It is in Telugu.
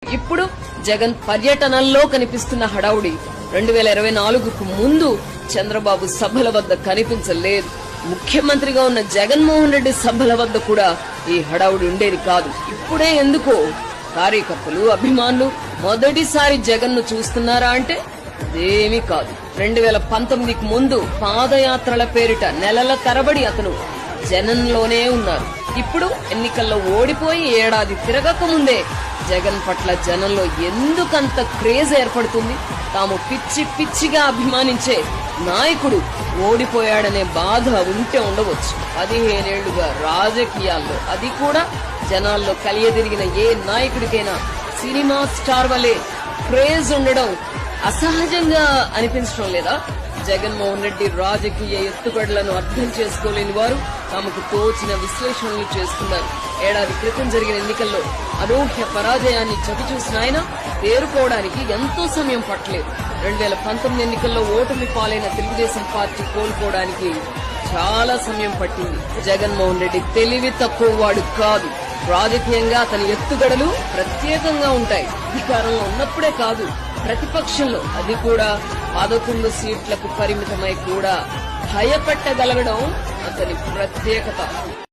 ఇప్పుడు జగన్ పర్యటనల్లో కనిపిస్తున్న హడావుడి 2024కు ముందు చంద్రబాబు సభల వద్ద కనిపించలేదు. ముఖ్యమంత్రిగా ఉన్న జగన్మోహన్ రెడ్డి సభల వద్ద కూడా ఈ హడావుడి ఉండేది కాదు. ఇప్పుడే ఎందుకో కార్యకర్తలు, అభిమానులు మొదటిసారి జగన్ ను చూస్తున్నారా అంటే అదేమీ కాదు. 2019కు ముందు పాదయాత్రల పేరిట నెలల తరబడి అతను జనంలోనే ఉన్నారు. ఇప్పుడు ఎన్నికల్లో ఓడిపోయి ఏడాది తిరగక ముందే జగన్ పట్ల జనంలో ఎందుకంత క్రేజ్ ఏర్పడుతుంది? తాము పిచ్చి పిచ్చిగా అభిమానించే నాయకుడు ఓడిపోయాడనే బాధ ఉంటే ఉండవచ్చు. 15 ఏళ్లుగా రాజకీయాల్లో, అది కూడా జనాల్లో కలియదిరిగిన ఏ నాయకుడికైనా సినిమా స్టార్ వలె క్రేజ్ ఉండడం అసహజంగా అనిపించడం లేదా? జగన్మోహన్ రెడ్డి రాజకీయ ఎత్తుగడలను అర్థం చేసుకోలేని వారు తమకు తోచిన విశ్లేషణలు చేస్తున్నారు. ఏడాది క్రితం జరిగిన ఎన్నికల్లో అనూహ్య పరాజయాన్ని చవిచూసిన ఆయన తేరుకోవడానికి ఎంతో సమయం పట్టలేదు. 2019 ఎన్నికల్లో ఓటమి పాలైన తెలుగుదేశం పార్టీ కోలుకోవడానికి చాలా సమయం పట్టింది. జగన్మోహన్ రెడ్డి తెలివి తక్కువ వాడు కాదు. రాజకీయంగా అతని ఎత్తుగడలు ప్రత్యేకంగా ఉంటాయి. అధికారంలో ఉన్నప్పుడే కాదు, ప్రతిపక్షంలో, అది కూడా 11 సీట్లకు పరిమితమై కూడా భయపెట్టగలగడం అతని ప్రత్యేకత.